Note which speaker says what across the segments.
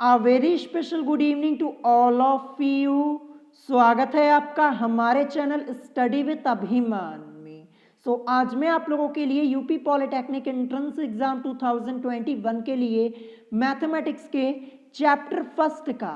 Speaker 1: A very special good evening to all of you. स्वागत है आपका हमारे चैनल स्टडी विद अभिमान में। आज मैं आप लोगों के लिए यूपी पॉलिटेक्निक एंट्रेंस एग्जाम 2021 के लिए मैथमेटिक्स के चैप्टर फर्स्ट का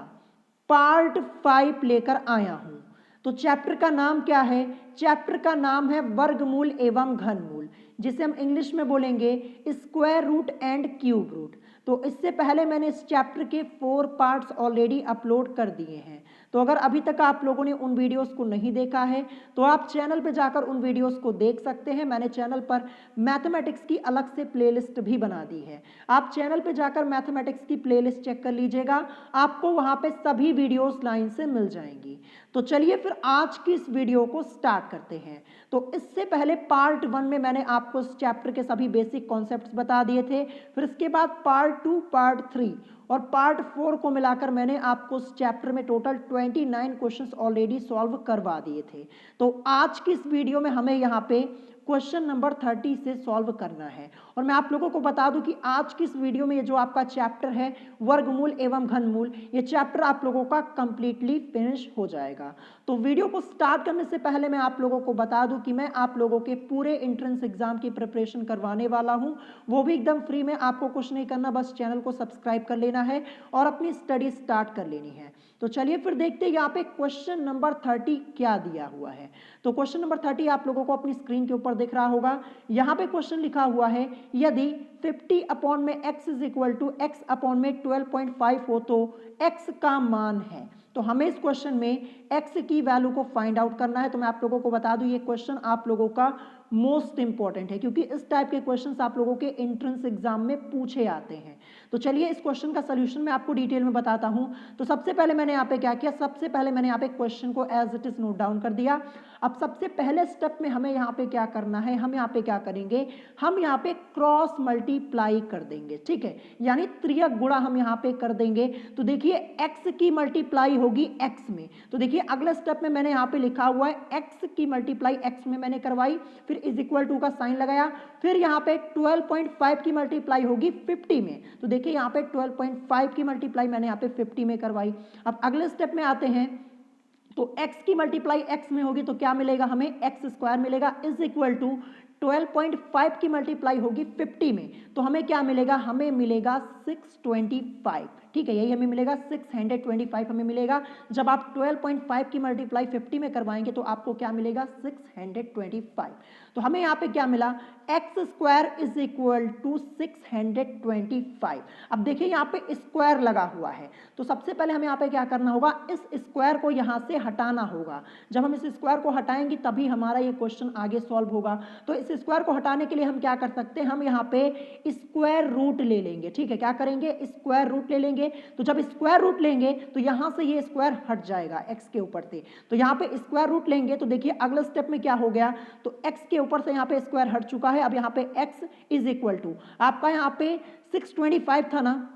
Speaker 1: पार्ट 5 लेकर आया हूं। तो चैप्टर का नाम क्या है? चैप्टर का नाम है वर्गमूल एवं घनमूल, जिसे हम इंग्लिश में बोलेंगे square root and cube root. तो इससे पहले मैंने इस चैप्टर के 4 पार्ट्स ऑलरेडी अपलोड कर दिए हैं। तो अगर अभी तक आप लोगों ने उन वीडियोस को नहीं देखा है तो आप चैनल पे जाकर उन वीडियोस को देख सकते हैं। मैंने चैनल पर मैथमेटिक्स की अलग से प्लेलिस्ट भी बना दी है। आप चैनल पे जाकर मैथमेटिक्स की प्लेलिस्ट चेक कर लीजिएगा, आपको वहां पे सभी वीडियोस लाइन से मिल जाएंगी। तो चलिए फिर आज की इस वीडियो को स्टार्ट करते हैं। तो इससे पहले पार्ट 1 में मैंने आपको इस चैप्टर के सभी बेसिक कॉन्सेप्ट्स बता दिए थे। फिर इसके बाद पार्ट 2, पार्ट 3 और पार्ट 4 को मिलाकर मैंने आपको इस चैप्टर में टोटल 29 क्वेश्चंस ऑलरेडी सॉल्व करवा दिए थे। तो आज की इस वीडियो में हमें यहाँ पे क्वेश्चन नंबर 30 से सॉल्व करना है। और मैं आप लोगों को बता दूं कि आज की इस वीडियो में ये जो आपका चैप्टर है वर्गमूल एवं घनमूल, ये चैप्टर आप लोगों का कंप्लीटली फिनिश हो जाएगा। तो वीडियो को स्टार्ट करने से पहले मैं आप लोगों को बता दूं कि मैं आप लोगों के पूरे एंट्रेंस एग्जाम की प्रिपरेशन करवाने वाला हूं, वो भी एकदम फ्री में। आपको कुछ नहीं करना, बस चैनल को सब्सक्राइब कर लेना है और अपनी स्टडी स्टार्ट कर लेनी है। तो चलिए फिर देखते हैं यहाँ पे क्वेश्चन नंबर 30 क्या दिया हुआ है। तो क्वेश्चन नंबर 30 आप लोगों को अपनी स्क्रीन के ऊपर दिख रहा होगा। यहाँ पे क्वेश्चन लिखा हुआ है, यदि 50 अपॉन में x is equal to x upon में 12.5 हो तो x का मान है। तो हमें इस क्वेश्चन में x की वैल्यू को फाइंड आउट करना है। तो मैं आप लोगों को बता दूं ये क्वेश्चन आप लोगों का मोस्ट इंपॉर्टेंट है, क्योंकि इस टाइप के क्वेश्चंस आप लोगों के एंट्रेंस एग्जाम में पूछे आते हैं। तो चलिए इस क्वेश्चन का सोल्यूशन मैं आपको डिटेल में बताता हूं। तो सबसे पहले मैंने यहाँ पे क्या किया, सबसे पहले मैंने यहाँ पे क्वेश्चन को as it is note down कर दिया। अब सबसे पहले स्टेप में हमें यहाँ पे क्या करना है, हम यहाँ पे क्या करेंगे, हम यहाँ पे क्रॉस मल्टीप्लाई कर देंगे। ठीक है, यानी त्रियक गुणा हम यहाँ पे कर देंगे। तो देखिए x की मल्टीप्लाई होगी x में। तो देखिए अगले स्टेप में मैंने यहाँ पे लिखा हुआ है x की मल्टीप्लाई x में मैंने करवाई, फिर इज इक्वल टू का साइन लगाया। फिर यहाँ पे 12.5 की मल्टीप्लाई होगी 50 में। तो देखिए यहाँ पे 12.5 की मल्टीप्लाई मैंने यहाँ पे 50 में करवाई। अब अगले स्टेप में आते हैं, तो x की मल्टीप्लाई x में होगी तो क्या मिलेगा हमें, x स्क्वायर मिलेगा इज इक्वल टू 12.5 की मल्टीप्लाई होगी 50 में। तो हमें क्या मिलेगा, हमें मिलेगा 625। ठीक है, यही हमें मिलेगा 625 हमें मिलेगा। जब आप 12.5 की मल्टीप्लाई 50 में करवाएंगे तो आपको क्या मिलेगा, 625। तो हमें यहाँ पे क्या मिला, x square is equal to 625। अब देखिए यहाँ पे स्क्वायर लगा हुआ है, तो सबसे पहले हमें यहाँ पे क्या करना होगा, इस स्क्वायर को यहाँ से हटाना होगा। जब हम इस स्क्वायर को हटाएंगे तभी हमारा ये क्वेश्चन आगे सॉल्व होगा। तो इस स्क्वायर को हटाने के लिए हम क्या कर सकते हैं, हम यहाँ पे स्क्वायर रूट ले लेंगे। ठीक है, क्या करेंगे, स्क्वायर रूट ले लेंगे। तो जब स्क्वायर रूट लेंगे तो यहाँ से ये स्क्वायर हट जाएगा एक्स के ऊपर से। तो यहाँ पे स्क्वायर रूट लेंगे तो देखिए अगले स्टेप में क्या हो गया, तो एक्स के ऊपर से यहाँ पे स्क्वायर हट चुका है। अब यहाँ पे x इज इक्वल टू आपका यहाँ पे 625 था ना,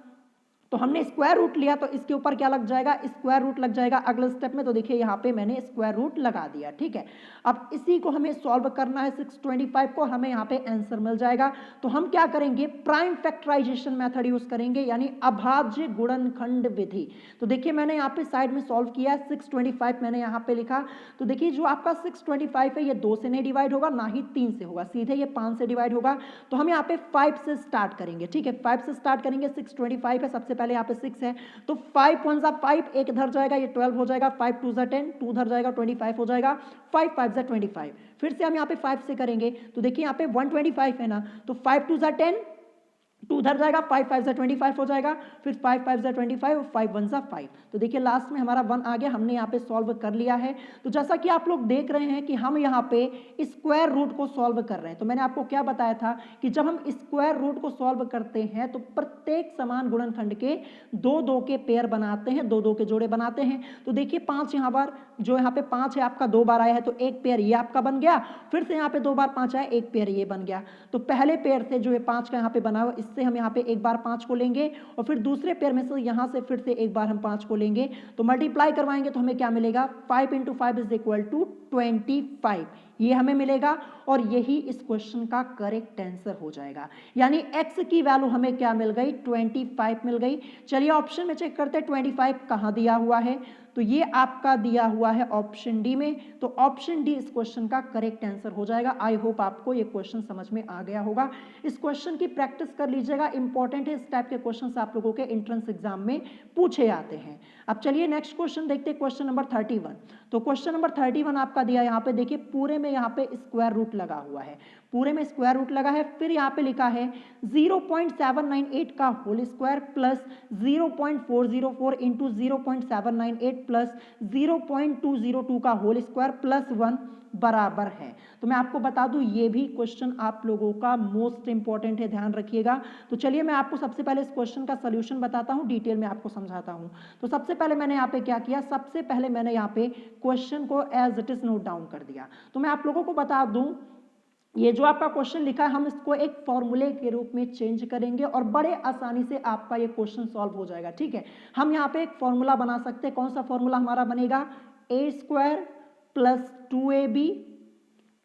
Speaker 1: तो हमने स्क्वायर रूट लिया तो इसके ऊपर क्या लग जाएगा, स्क्वायर रूट लग जाएगा अगले स्टेप में। तो देखिए यहाँ पे मैंने स्क्वायर रूट लगा दिया। ठीक है, अब इसी को हमें सॉल्व करना है 625 को, हमें यहाँ पे आंसर मिल जाएगा। तो हम क्या करेंगे, प्राइम फैक्टराइजेशन मेथड यूज करेंगे, यानी अभाज्य गुणनखंड विधि। तो देखिए मैंने यहाँ पे साइड में सॉल्व किया है, 625 मैंने यहाँ पे लिखा। तो देखिए जो आपका 625 है ये 2 से नहीं डिवाइड होगा, ना ही 3 से होगा, सीधे ये 5 से डिवाइड होगा। तो हम यहाँ पे 5 से स्टार्ट करेंगे। ठीक है, 5 से स्टार्ट करेंगे। 625 है, सबसे पहले यहाँ पे 6 है, तो 5 1 जा 5, एक इधर जाएगा ये 12 हो जाएगा, 5 2 जा 10, 2 इधर जाएगा 25 हो जाएगा, 5 5 जा 25। फिर से हम यहाँ पे 5 से करेंगे तो देखिए यहाँ पे 125 है ना, तो 5 2 जा 10, 2 उधर जाएगा, 5 5 जा 25 हो जाएगा, फिर 5 5 जा 25 और 5 1 जा 5। तो देखिए लास्ट में हमारा 1 आ गया, हमने यहाँ पे सॉल्व कर लिया है। तो जैसा कि आप लोग देख रहे हैं कि हम यहाँ पे स्क्वायर रूट को सॉल्व कर रहे हैं। तो मैंने आपको क्या बताया था कि जब हम स्क्वायर रूट को सॉल्व करते हैं तो प्रत्येक समान गुणनखंड के 2 2 के पेयर बनाते हैं, 2 2 के जोड़े बनाते हैं। तो देखिए 5 यहाँ बार, जो यहाँ पे 5 है आपका 2 बार आया है तो एक पेयर ये आपका बन गया, फिर से यहाँ पे 2 बार 5 आया, एक पेयर ये बन गया। तो पहले पेयर से जो है 5 का यहाँ पे बना हुआ, इससे हम यहाँ पे एक बार 5 को लेंगे और फिर दूसरे पेयर में से यहाँ से फिर से एक बार हम 5 को लेंगे। तो मल्टीप्लाई करवाएंगे तो हमें क्या मिलेगा, 5 × 5 इज इक्वल टू 25। ये हमें मिलेगा और यही इस क्वेश्चन का करेक्ट आंसर हो जाएगा। यानी x की वैल्यू हमें क्या मिल गई, 25 मिल गई। चलिए ऑप्शन में चेक करते हैं 25 कहाँ दिया हुआ है, तो ये आपका दिया हुआ है ऑप्शन डी में। तो ऑप्शन डी इस क्वेश्चन का करेक्ट आंसर हो जाएगा। आई होप आपको ये क्वेश्चन समझ में आ गया होगा। इस क्वेश्चन की प्रैक्टिस कर लीजिएगा, इंपॉर्टेंट है, इस टाइप के क्वेश्चन आप लोगों के एंट्रेंस एग्जाम में पूछे आते हैं। अब चलिए नेक्स्ट क्वेश्चन देखते हैं, क्वेश्चन नंबर 31। तो क्वेश्चन नंबर 31 आपका दिया, यहाँ पे देखिए पूरे में यहाँ पे स्क्वायर रूट लगा हुआ है, पूरे में स्क्वायर रूट लगा है। फिर यहाँ पे लिखा है 0.798 का whole square plus 0.404 into 0.798 plus 0.202 का होल स्क्वायर प्लस 1 बराबर है। तो मैं आपको बता दूं ये भी क्वेश्चन आप लोगों का मोस्ट इंपॉर्टेंट है, ध्यान रखिएगा। तो चलिए मैं आपको सबसे पहले इस क्वेश्चन का सोल्यूशन बताता हूं, डिटेल में आपको समझाता हूं। तो सबसे पहले मैंने यहाँ पे क्या किया, सबसे पहले मैंने यहाँ पे क्वेश्चन को as it is note down कर दिया। तो मैं आप लोगों को बता दूं ये जो आपका क्वेश्चन लिखा है हम इसको एक फॉर्मूले के रूप में चेंज करेंगे और बड़े आसानी से आपका ये क्वेश्चन सॉल्व हो जाएगा। ठीक है, हम यहाँ पे एक फॉर्मूला बना सकते हैं। कौन सा फॉर्मूला हमारा बनेगा, A square plus 2ab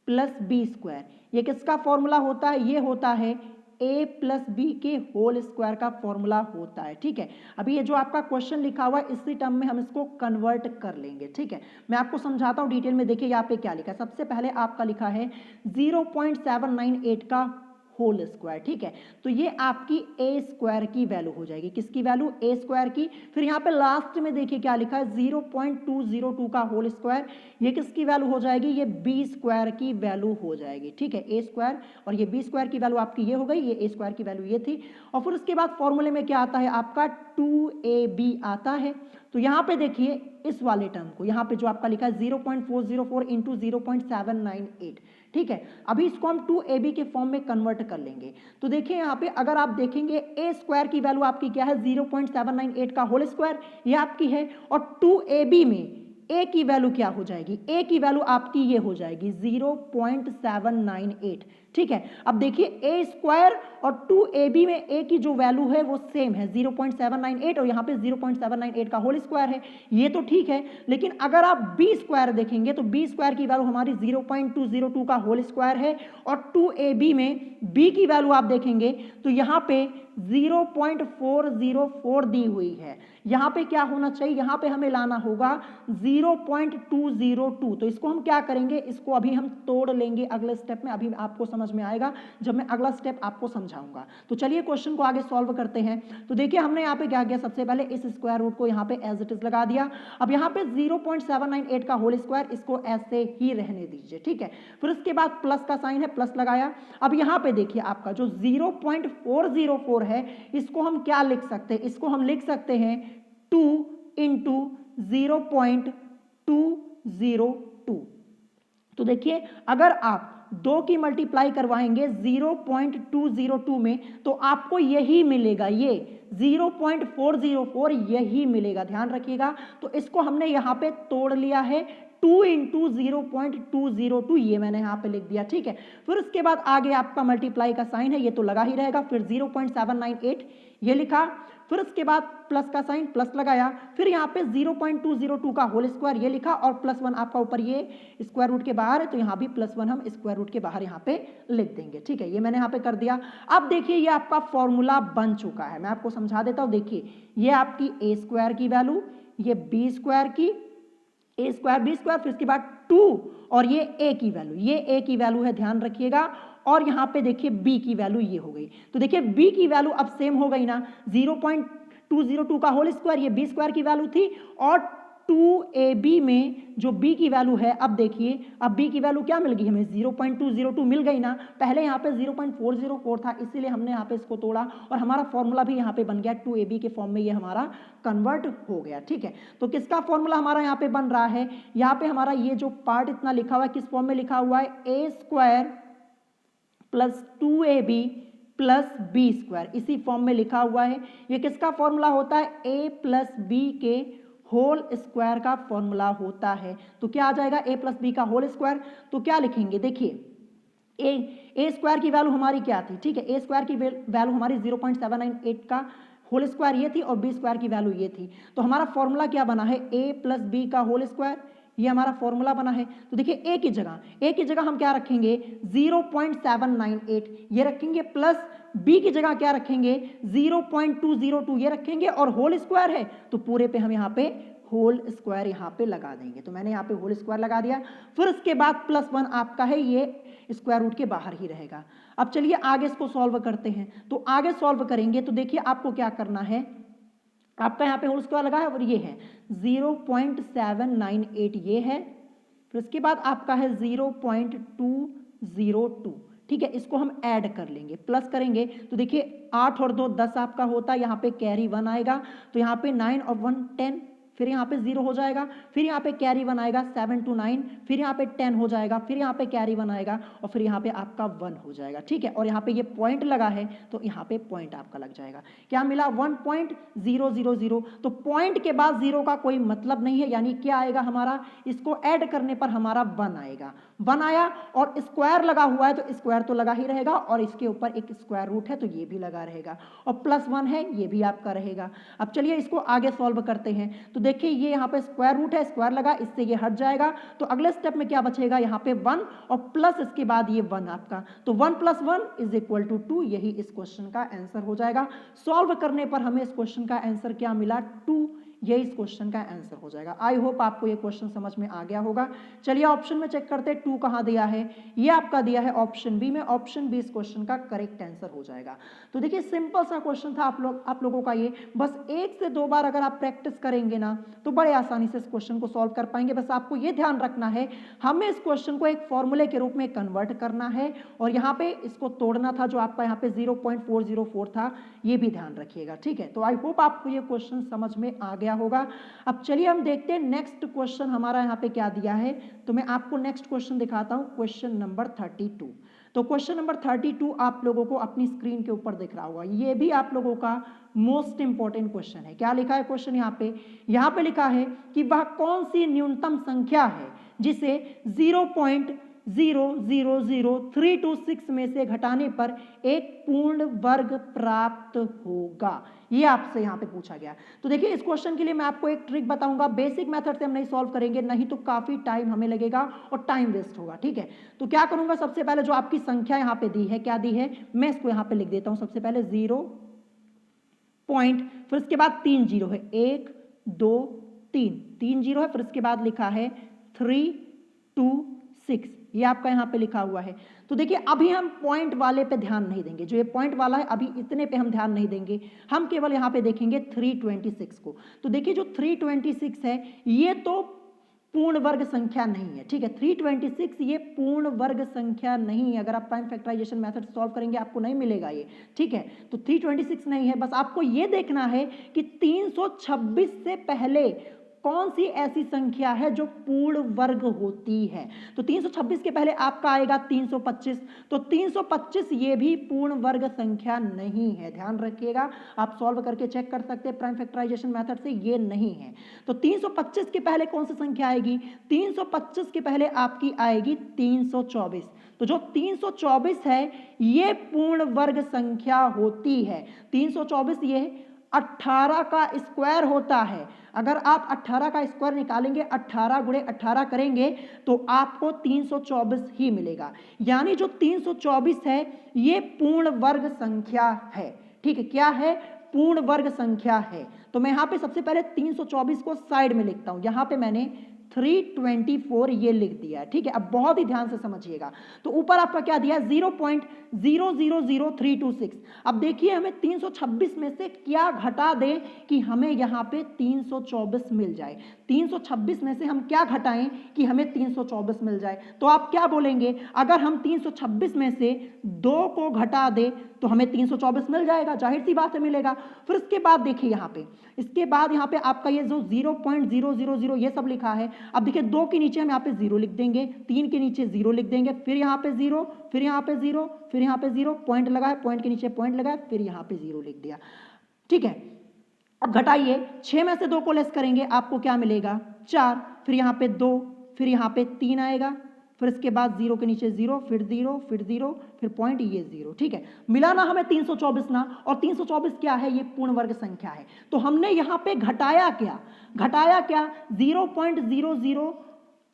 Speaker 1: plus B square. ये किसका फॉर्मूला होता है, ये होता है a प्लस बी के होल स्क्वायर का फॉर्मूला होता है। ठीक है, अभी ये जो आपका क्वेश्चन लिखा हुआ है इसी टर्म में हम इसको कन्वर्ट कर लेंगे। ठीक है, मैं आपको समझाता हूँ डिटेल में। देखिए यहाँ पे क्या लिखा है, सबसे पहले आपका लिखा है 0.798 का होल स्क्वायर। ठीक है, तो ये आपकी ए स्क्वायर की वैल्यू हो जाएगी, किसकी वैल्यू, ए स्क्वायर की। फिर यहाँ पे लास्ट में देखिए क्या लिखा है 0.202 का होल स्क्वायर, ये किसकी वैल्यू हो जाएगी, ये बी स्क्वायर की वैल्यू हो जाएगी। ठीक है, ए स्क्वायर और ये बी स्क्वायर की वैल्यू आपकी ये हो गई, ये ए स्क्वायर की वैल्यू ये थी। और फिर उसके बाद फॉर्मूले में क्या आता है आपका 2ab आता है। तो यहाँ पे देखिए इस वाले टर्म को, यहाँ पे जो आपका लिखा है 0.404 इंटू 0.798। ठीक है, अभी इसको हम 2ab के फॉर्म में कन्वर्ट कर लेंगे। तो देखिए यहाँ पे अगर आप देखेंगे ए स्क्वायर की वैल्यू आपकी क्या है, 0.798 का होल स्क्वायर ये आपकी है, और 2ab में ए की वैल्यू क्या हो जाएगी, ए की वैल्यू आपकी ये हो जाएगी 0.798। ठीक है, अब देखिए ए स्क्वायर और 2ab में ए की जो वैल्यू है वो सेम है 0.798 और यहाँ पे 0.798 का होल स्क्वायर है, ये तो ठीक है। लेकिन अगर आप बी स्क्वायर देखेंगे तो बी स्क्वायर की वैल्यू हमारी 0.202 का होल स्क्वायर है और 2ab में बी की वैल्यू आप देखेंगे तो यहाँ पे 0.404 दी हुई है। यहाँ पे क्या होना चाहिए, यहाँ पे हमें लाना होगा 0.202। तो इसको हम क्या करेंगे, इसको अभी हम तोड़ लेंगे अगले स्टेप में, अभी आपको समझ में आएगा जब मैं अगला स्टेप आपको समझाऊंगा। तो चलिए क्वेश्चन को आगे सॉल्व करते हैं। तो देखिए हमने यहाँ पे क्या किया, सबसे पहले इस स्क्वायर रूट को यहाँ पे एज इट इज लगा दिया। अब यहाँ पे 0.798 का होल स्क्वायर, इसको ऐसे ही रहने दीजिए। ठीक है, फिर उसके बाद प्लस का साइन है, प्लस लगाया। अब यहाँ पे देखिए आपका जो 0.404 है इसको हम क्या लिख सकते हैं, इसको हम लिख सकते हैं 2 इंटू 0.202। तो देखिए अगर आप 2 की मल्टीप्लाई करवाएंगे 0.202 में तो आपको यही मिलेगा, ये 0.404 यही मिलेगा, ध्यान रखिएगा। तो इसको हमने यहाँ पे तोड़ लिया है, 2 इंटू 0.202 ये मैंने यहाँ पे लिख दिया। ठीक है, फिर उसके बाद आगे आपका मल्टीप्लाई का साइन है, ये तो लगा ही रहेगा। फिर 0.798 ये लिखा, फिर उसके बाद प्लस का साइन, प्लस लगाया। फिर यहाँ पे 0.202 का होल स्क्वायर ये लिखा और प्लस 1 आपका ऊपर ये स्क्वायर रूट के बाहर है तो यहाँ भी प्लस 1 हम स्क्वायर रूट के बाहर यहाँ पे लिख देंगे। ठीक है, ये मैंने यहाँ पे कर दिया। अब देखिए ये आपका फॉर्मूला बन चुका है, मैं आपको समझा देता हूँ। देखिए ये आपकी ए स्क्वायर की वैल्यू, ये बी स्क्वायर की, ए स्क्वायर बी स्क्वायर, फिर इसके बाद 2 और ये ए की वैल्यू, ये ए की वैल्यू है, ध्यान रखिएगा। और यहाँ पे देखिए बी की वैल्यू ये हो गई। तो देखिए बी की वैल्यू अब सेम हो गई ना, 0.202 का होल स्क्वायर ये बी स्क्वायर की वैल्यू थी और 2ab में जो b की वैल्यू है, अब देखिए अब b की वैल्यू क्या मिल गई हमें, 0.202 मिल गई ना। पहले यहाँ पे 0.404 था इसीलिए हमने यहाँ पे इसको तोड़ा और हमारा फॉर्मूला भी यहाँ पे बन गया 2ab के फॉर्म में, ये हमारा कन्वर्ट हो गया। ठीक है, तो किसका फॉर्मूला हमारा यहाँ पे बन रहा है, यहाँ पे हमारा ये जो पार्ट इतना लिखा हुआ है किस फॉर्म में लिखा हुआ है, A square plus 2ab plus B square, इसी फॉर्म में लिखा हुआ है। ये किसका फॉर्मूला होता है, a प्लस बी के होल स्क्वायर का फॉर्मूला होता है। तो क्या आ जाएगा, a प्लस बी का होल स्क्वायर। तो क्या लिखेंगे, देखिए ए स्क्वायर की वैल्यू हमारी क्या थी, ठीक है, ए स्क्वायर की वैल्यू हमारी 0.798 का होल स्क्वायर ये थी और बी स्क्वायर की वैल्यू ये थी। तो हमारा फॉर्मूला क्या बना है, a प्लस बी का होल स्क्वायर, ये हमारा फॉर्मूला बना है। तो देखिए एक ही जगह हम क्या रखेंगे 0.798 ये रखेंगे, प्लस b की जगह क्या रखेंगे 0.202 ये रखेंगे, और होल स्क्वायर है तो पूरे पे हम यहाँ पे होल स्क्वायर यहाँ पे लगा देंगे। तो मैंने यहाँ पे होल स्क्वायर लगा दिया, फिर उसके बाद +1 आपका है ये स्क्वायर रूट के बाहर ही रहेगा। अब चलिए आगे इसको सॉल्व करते हैं। तो आगे सॉल्व करेंगे तो देखिए आपको क्या करना है, आपका यहाँ पे होल स्क्वायर लगा है और ये है 0.798 ये है, फिर उसके बाद आपका है 0.202, ठीक है। इसको हम ऐड कर लेंगे, प्लस करेंगे तो देखिए 8 और 2 10 आपका होता है, यहाँ पे कैरी 1 आएगा तो यहाँ पे 9 और 1 10, फिर यहाँ पे 0 हो जाएगा, फिर यहाँ पे कैरी 1 आएगा 7 to 9, फिर यहाँ पे 10 हो जाएगा, फिर यहाँ पे कैरी 1 आएगा और फिर यहाँ पे आपका 1 हो जाएगा, ठीक है। और यहाँ पे ये पॉइंट लगा है तो यहाँ पे पॉइंट आपका लग जाएगा। क्या मिला 1.000। तो पॉइंट के बाद 0 का कोई मतलब नहीं है, यानी क्या आएगा हमारा, इसको ऐड करने पर हमारा 1 आएगा। 1 आया और स्क्वायर लगा हुआ है तो स्क्वायर तो लगा ही रहेगा, और इसके ऊपर एक स्क्वायर रूट है तो ये भी लगा रहेगा, और +1 है ये भी आपका रहेगा। अब चलिए इसको आगे सॉल्व करते हैं। तो देखिए ये यहाँ पे स्क्वायर रूट है, स्क्वायर लगा, इससे ये हट जाएगा, तो अगले स्टेप में क्या बचेगा यहाँ पे 1 और प्लस इसके बाद ये 1 आपका, तो 1 + 1 = 2, यही इस क्वेश्चन का आंसर हो जाएगा। सॉल्व करने पर हमें इस क्वेश्चन का आंसर क्या मिला 2, ये इस क्वेश्चन का आंसर हो जाएगा। आई होप आपको ये क्वेश्चन समझ में आ गया होगा। चलिए ऑप्शन में चेक करते हैं 2 कहाँ दिया है, ये आपका दिया है ऑप्शन बी में। ऑप्शन बी इस क्वेश्चन का करेक्ट आंसर हो जाएगा। तो देखिए सिंपल सा क्वेश्चन था आप लोगों का ये, बस 1 से 2 बार अगर आप प्रैक्टिस करेंगे ना तो बड़े आसानी से इस क्वेश्चन को सॉल्व कर पाएंगे। बस आपको ये ध्यान रखना है हमें इस क्वेश्चन को एक फॉर्मूले के रूप में कन्वर्ट करना है, और यहाँ पे इसको तोड़ना था जो आपका यहाँ पे 0.404 था, ये भी ध्यान रखिएगा, ठीक है। तो आई होप आपको ये क्वेश्चन समझ में आ गया होगा। अब चलिए हम देखते हैं नेक्स्ट क्वेश्चन हमारा यहाँ पे क्या दिया है। तो मैं आपको नेक्स्ट क्वेश्चन दिखाता हूँ, क्वेश्चन नंबर 32। तो क्वेश्चन नंबर 32 आप लोगों को अपनी स्क्रीन के ऊपर दिख रहा होगा, ये भी आप लोगों का मोस्ट इंपॉर्टेंट क्वेश्चन है। क्या लिखा है क्वेश्चन यहाँ पे लिखा है कि वह कौन सी न्यूनतम संख्या है जिसे 0.000326 में से घटाने पर एक पूर्ण वर्ग प्राप्त होगा, ये आपसे यहाँ पे पूछा गया। तो देखिए इस क्वेश्चन के लिए मैं आपको एक ट्रिक बताऊंगा, बेसिक मेथड से हम नहीं सॉल्व करेंगे, नहीं तो काफी टाइम हमें लगेगा और टाइम वेस्ट होगा, ठीक है। तो क्या करूंगा, सबसे पहले जो आपकी संख्या यहाँ पे दी है, क्या दी है, मैं इसको यहाँ पे लिख देता हूं। सबसे पहले 0 पॉइंट, फिर इसके बाद 3 0 है, 1 2 3 0 है, फिर इसके बाद लिखा है 3 2 6, ये आपका यहाँ पे लिखा हुआ है। तो देखिए अभी हम पॉइंट वाले पे ध्यान नहीं देंगे, जो ये पॉइंट वाला है अभी इतने पे हम ध्यान नहीं देंगे, हम केवल यहाँ पे देखेंगे 326 को। तो देखिए जो 326 है ये तो पूर्ण वर्ग संख्या नहीं है, ठीक है। 326 ये पूर्ण वर्ग संख्या नहीं है, अगर आप प्राइम फैक्टराइजेशन मेथड सॉल्व करेंगे आपको नहीं मिलेगा ये, ठीक है। तो 326 नहीं है, बस आपको ये देखना है कि 326 से पहले कौन सी ऐसी संख्या है जो पूर्ण वर्ग होती है। तो 326 के पहले आपका आएगा 325, तो 325 ये भी पूर्ण वर्ग संख्या नहीं है, ध्यान रखिएगा। आप सॉल्व करके चेक कर सकते हैं प्राइम फैक्टराइजेशन मेथड से, ये नहीं है। तो 325 के पहले कौन सी संख्या आएगी, 325 के पहले आपकी आएगी 324। तो जो 324 है ये पूर्ण वर्ग संख्या होती है। 324 ये 18 का स्क्वायर होता है। अगर आप 18 का स्क्वायर निकालेंगे, 18 गुणे 18 करेंगे तो आपको 324 ही मिलेगा, यानी जो 324 है ये पूर्ण वर्ग संख्या है, ठीक है। क्या है, पूर्ण वर्ग संख्या है। तो मैं यहाँ पे सबसे पहले 324 को साइड में लिखता हूं, यहाँ पे मैंने 324 ये लिख दिया है, ठीक है। अब बहुत ही ध्यान से समझिएगा। तो ऊपर आपका क्या दिया है 0.000326। अब देखिए हमें 326 में से क्या घटा दें कि हमें यहाँ पे 324 मिल जाए। 326 में से हम क्या घटाएं कि हमें 324 मिल जाए। तो आप क्या बोलेंगे, अगर हम 326 में से 2 को घटा दें तो हमें 324 मिल जाएगा, जाहिर सी बात है मिलेगा। फिर इसके बाद देखिए यहाँ पे, इसके बाद यहाँ पे आपका ये जो 0.000 ये सब लिखा है। अब देखिए 2 के नीचे हम यहाँ पे 0 लिख देंगे, 3 के नीचे 0 लिख देंगे, फिर यहाँ पे 0, फिर यहाँ पे 0, फिर यहाँ पे 0, पॉइंट लगा है, पॉइंट के नीचे पॉइंट लगा है, फिर यहाँ पे 0 लिख दिया, ठीक है। अब घटाइए, 6 में से 2 को लेस करेंगे आपको क्या मिलेगा 4, फिर यहाँ पे 2, फिर यहाँ पे 3 आएगा, फिर इसके बाद 0 के नीचे 0, फिर 0, फिर 0, फिर पॉइंट ये 0, ठीक है। मिला ना हमें 324 ना, और 324 क्या है, ये पूर्ण वर्ग संख्या है। तो हमने यहाँ पे घटाया क्या 0.00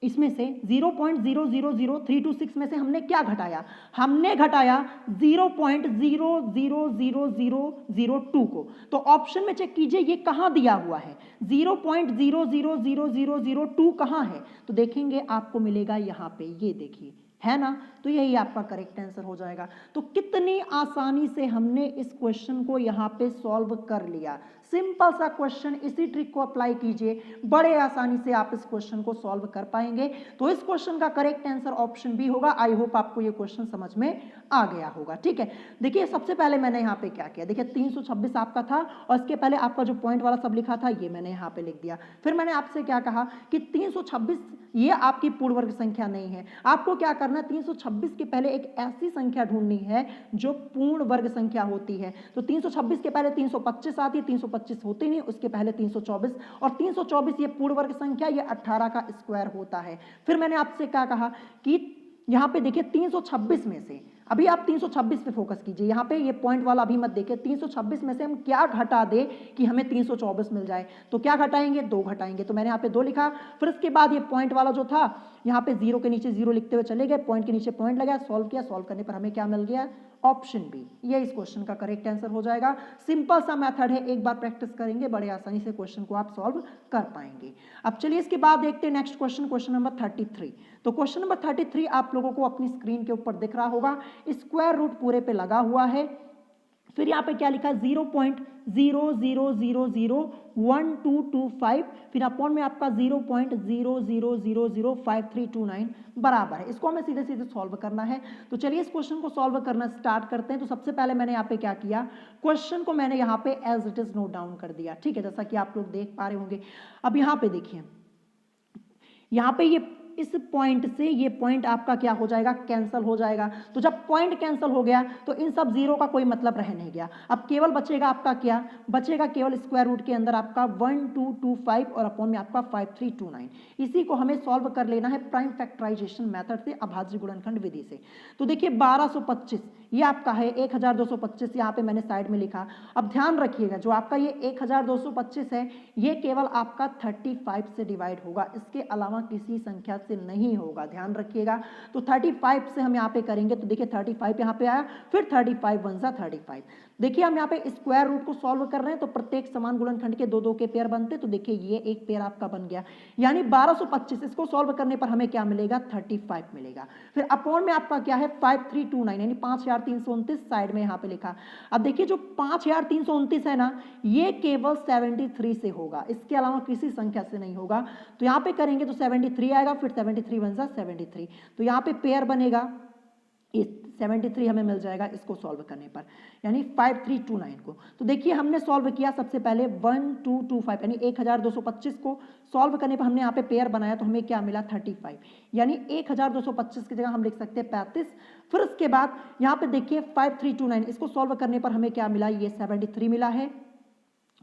Speaker 1: इसमें से 0.000326 में से हमने क्या घटाया, हमने घटाया 0.000002 को। तो ऑप्शन में चेक कीजिए ये कहां दिया हुआ है, 0.000002 कहां है, तो देखेंगे आपको मिलेगा यहां पे, ये देखिए है ना, तो यही आपका करेक्ट आंसर हो जाएगा। तो कितनी आसानी से हमने इस क्वेश्चन को यहाँ पे सॉल्व कर लिया। सिंपल सा क्वेश्चन, इसी ट्रिक को अप्लाई कीजिए, बड़े आसानी से आप इस क्वेश्चन को सॉल्व कर पाएंगे। तो इस क्वेश्चन का करेक्ट आंसर ऑप्शन बी होगा। आई होप आपको ये क्वेश्चन समझ में आ गया होगा। ठीक है, देखिए सबसे पहले मैंने यहाँ पे क्या किया, देखिए 326 आपका था और इसके पहले आपका जो पॉइंट वाला सब लिखा था ये मैंने यहाँ पे लिख दिया। फिर मैंने आपसे क्या कहा कि 326 ये आपकी पूर्ण वर्ग संख्या नहीं है, आपको क्या करना है, 326 के पहले एक ऐसी संख्या ढूंढनी है जो पूर्ण वर्ग संख्या होती है। तो 326 के पहले 325 आती है, 325 होती नहीं, उसके पहले 324, और 324 ये पूर्ण वर्ग संख्या, ये 18 का स्क्वायर होता है। फिर मैंने आपसे क्या कहा कि यहाँ पे देखिए 326 में से, अभी आप 326 पे फोकस कीजिए, यहाँ पे ये पॉइंट वाला अभी मत देखिए, 326 में से हम क्या घटा दे कि हमें 324 मिल जाए, तो क्या घटाएंगे, 2 घटाएंगे, तो मैंने यहाँ पे 2 लिखा। फिर इसके बाद ये पॉइंट वाला जो था, यहाँ पे 0 के नीचे 0 लिखते हुए चले गए, पॉइंट के नीचे पॉइंट लगाया, सॉल्व किया, सॉल्व करने पर हमें क्या मिल गया, ऑप्शन बी, ये इस क्वेश्चन का करेक्ट आंसर हो जाएगा। सिंपल सा मेथड है, एक बार प्रैक्टिस करेंगे बड़े आसानी से क्वेश्चन को आप सॉल्व कर पाएंगे। अब चलिए इसके बाद देखते हैं नेक्स्ट क्वेश्चन, क्वेश्चन नंबर 33। तो क्वेश्चन नंबर 33 आप लोगों को अपनी स्क्रीन के ऊपर दिख रहा होगा, स्क्वायर रूट पूरे पे लगा हुआ है। फिर यहाँ पे क्या लिखा, 0.00001225, फिर अपॉन में आपका 0.00005329 बराबर है। इसको हमें सीधे सीधे सॉल्व करना है। तो चलिए इस क्वेश्चन को सॉल्व करना स्टार्ट करते हैं। तो सबसे पहले मैंने यहाँ पे क्या किया, क्वेश्चन को मैंने यहाँ पे as it is note down कर दिया। ठीक है, जैसा कि आप लोग देख पा रहे होंगे। अब यहाँ पे देखिए, यहाँ पे ये इस पॉइंट से ये पॉइंट आपका क्या हो जाएगा, कैंसिल हो जाएगा। तो जब पॉइंट कैंसिल हो गया तो इन सब जीरो का कोई मतलब रह नहीं गया। अब केवल बचेगा आपका क्या, बचेगा केवल स्क्वायर रूट के अंदर आपका 1225 और अपॉन में आपका 5329। इसी को हमें सॉल्व कर लेना है प्राइम फैक्टराइजेशन मेथड से, अभाज्य गुणनखंड विधि से। तो देखिए 1225 ये आपका है, 1225 यहाँ पे मैंने साइड में लिखा। अब ध्यान रखिएगा जो आपका ये 1225 है ये केवल आपका 35 से डिवाइड होगा, इसके अलावा किसी संख्या से नहीं होगा, ध्यान रखिएगा। तो 35 से हम यहाँ पे करेंगे तो देखिए 35 यहाँ पे आया, फिर 35 1 जा 35। देखिए हम यहाँ पे स्क्वायर रूट को सॉल्व कर रहे हैं तो प्रत्येक समान गुणनखंड के दो दो के पेयर बनते, तो देखिए ये एक पेयर आपका बन गया, यानी 1225। इसको सॉल्व करने पर हमें क्या मिलेगा, 35 मिलेगा। फिर अपॉन में आपका क्या है 5329 यानी 5329 साइड में यहाँ पे लिखा। अब देखिए जो 5329 है ना ये केवल 73 से होगा, इसके अलावा किसी संख्या से नहीं होगा। तो यहाँ पे करेंगे तो 73 आएगा, फिर 73 बन जा 73, तो यहाँ पे पेयर बनेगा, इस 73 हमें मिल जाएगा इसको सॉल्व करने पर, यानी 5329 को। तो देखिए हमने सॉल्व किया सबसे पहले 1225 यानी 1225 को सॉल्व करने पर हमने यहाँ पे पेयर बनाया तो हमें क्या मिला 35, यानी 1225 की जगह हम लिख सकते हैं 35। फिर उसके बाद यहाँ पे देखिए 5329 इसको सॉल्व करने पर हमें क्या मिला, ये 73 मिला है,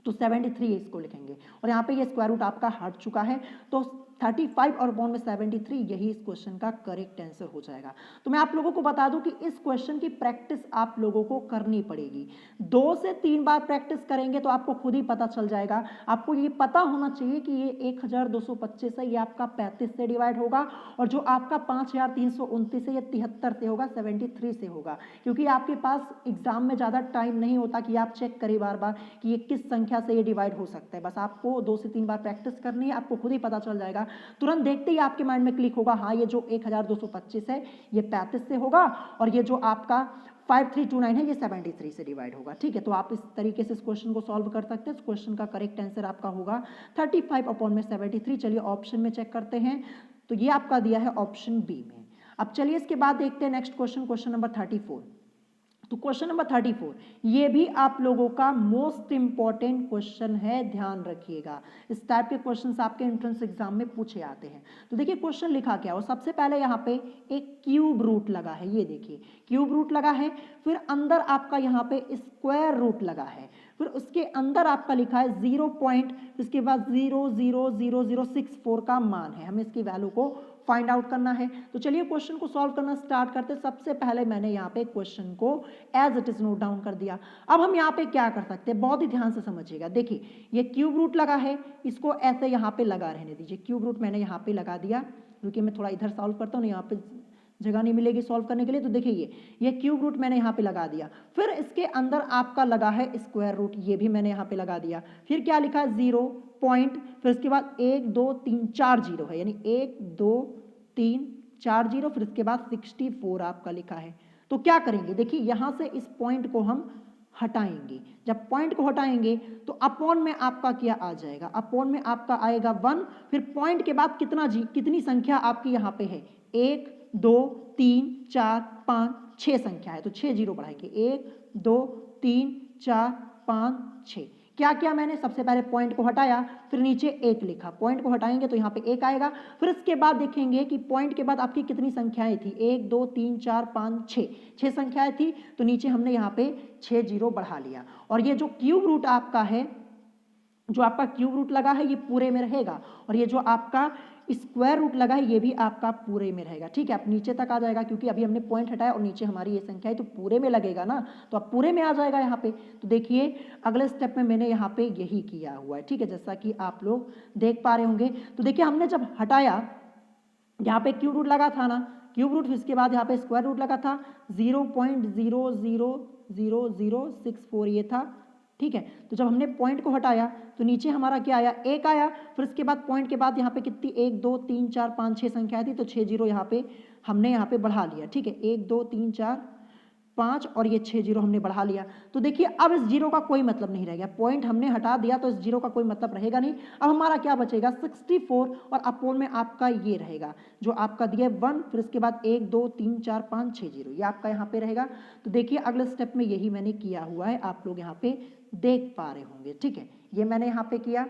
Speaker 1: तो 73 इसको लिखेंगे और यहाँ पे ये स्क्वायर रूट आपका हट चुका है, तो 35 और अपॉन में 73 यही इस क्वेश्चन का करेक्ट आंसर हो जाएगा। तो मैं आप लोगों को बता दूं कि इस क्वेश्चन की प्रैक्टिस आप लोगों को करनी पड़ेगी, 2 से 3 बार प्रैक्टिस करेंगे तो आपको खुद ही पता चल जाएगा। आपको ये पता होना चाहिए कि ये 1225 है ये आपका 35 से डिवाइड होगा, और जो आपका 5329 है ये 73 से होगा, 73 से होगा, क्योंकि आपके पास एग्जाम में ज़्यादा टाइम नहीं होता कि आप चेक करें बार बार कि ये किस संख्या से ये डिवाइड हो सकता है। बस आपको 2 से 3 बार प्रैक्टिस करनी है, आपको खुद ही पता चल जाएगा, तुरंत देखते ही आपके माइंड में क्लिक होगा, हाँ ये जो 1225 है ये 35 से होगा, और ये जो आपका 5329 है ये 73 से डिवाइड होगा। ठीक है, तो आप इस तरीके से इस क्वेश्चन को सॉल्व कर सकते हैं। इस क्वेश्चन का करेक्ट आंसर आपका होगा 35 अपॉन में 73। चलिए ऑप्शन में चेक करते हैं, तो ये आपका दिया है ऑप्शन बी में। अब चलिए इसके बाद देखते हैं नेक्स्ट क्वेश्चन, क्वेश्चन नंबर 34। तो क्वेश्चन नंबर 34 ये भी आप लोगों का मोस्ट इंपॉर्टेंट क्वेश्चन है, ध्यान रखिएगा। इस टाइप के क्वेश्चंस आपके एंट्रेंस एग्जाम में पूछे आते हैं। तो देखिए क्वेश्चन लिखा क्या, और सबसे पहले यहाँ पे एक क्यूब रूट लगा है, ये देखिए क्यूब रूट लगा है, फिर अंदर आपका यहाँ पे स्क्वायर रूट लगा है, फिर उसके अंदर आपका लिखा है 0 पॉइंट, इसके बाद 0.00064 का मान है, हमें इसकी वैल्यू को फाइंड आउट करना है। तो चलिए क्वेश्चन को सॉल्व करना स्टार्ट करते हैं। सबसे पहले मैंने यहाँ पे क्वेश्चन को as it is note down कर दिया। अब हम यहाँ पे क्या कर सकते हैं, बहुत ही ध्यान से समझिएगा। देखिए ये क्यूब रूट लगा है, इसको ऐसे यहाँ पे लगा रहने दीजिए, क्यूब रूट मैंने यहाँ पे लगा दिया। क्योंकि मैं थोड़ा इधर सॉल्व करता हूँ ना, यहाँ पे जगह नहीं मिलेगी सॉल्व करने के लिए। तो देखिए ये क्यूब रूट मैंने यहाँ पे लगा दिया, फिर इसके अंदर आपका लगा है स्क्वायर रूट, ये भी मैंने यहाँ पे लगा दिया। फिर क्या लिखा है 0 पॉइंट, फिर इसके बाद 1 2 3 4 जीरो है, यानी 1 2 3 4 जीरो, फिर इसके बाद 64 आपका लिखा है। तो क्या करेंगे, देखिए यहाँ से इस पॉइंट को हम हटाएंगे। जब पॉइंट को हटाएंगे तो अपॉन में आपका क्या आ जाएगा, अपॉन में आपका आएगा 1, फिर पॉइंट के बाद कितनी संख्या आपकी यहाँ पे है, 1 2 3 4 5 6 संख्या है, तो 6 जीरो बढ़ाएंगे, 1 2 3 4 5 6। क्या किया मैंने, सबसे पहले पॉइंट को हटाया, फिर नीचे 1 लिखा, पॉइंट को हटाएंगे तो यहाँ पे 1 आएगा। फिर इसके बाद देखेंगे कि पॉइंट के बाद आपकी कितनी संख्याएं थी, 1 2 3 4 5 6, 6 संख्याएं थी, तो नीचे हमने यहाँ पे 6 जीरो बढ़ा लिया। और ये जो क्यूब रूट आपका है, जो आपका क्यूब रूट लगा है ये पूरे में रहेगा, और ये जो आपका स्क्वायर रूट लगा है ये भी आपका पूरे में रहेगा। ठीक है, आप नीचे तक आ जाएगा, क्योंकि अभी हमने पॉइंट हटाया और नीचे हमारी ये संख्या है, तो पूरे में लगेगा ना, तो अब पूरे में आ जाएगा यहाँ पे। तो देखिए अगले स्टेप में मैंने यहाँ पे यही किया हुआ है। ठीक है, जैसा कि आप लोग देख पा रहे होंगे। तो देखिए हमने जब हटाया, यहाँ पे क्यूब रूट लगा था ना, क्यूब रूट, इसके बाद यहाँ पे स्क्वायर रूट लगा था, 0.0000064 ये था। ठीक है, तो जब हमने पॉइंट को हटाया तो नीचे हमारा क्या आया, 1 आया, फिर इसके बाद पॉइंट के बाद यहाँ पे कितनी 1 2 3 4 5 6 संख्या थी, तो 6 जीरो यहाँ पे हमने यहाँ पे बढ़ा लिया। ठीक है, 1 2 3 4 5 और ये 6 जीरो हमने बढ़ा लिया। तो देखिए अब इस जीरो का कोई मतलब नहीं रह गया, पॉइंट हमने हटा दिया तो इस जीरो का कोई मतलब रहेगा नहीं। अब हमारा क्या बचेगा, 64, और अपोन में आपका ये रहेगा जो आपका दिया 1, फिर इसके बाद 1 2 3 4 5 6 जीरो, ये आपका यहाँ पे रहेगा। तो देखिए अगले स्टेप में यही मैंने किया हुआ है, आप लोग यहाँ पे देख पा रहे होंगे। ठीक है, ये मैंने यहाँ पे किया।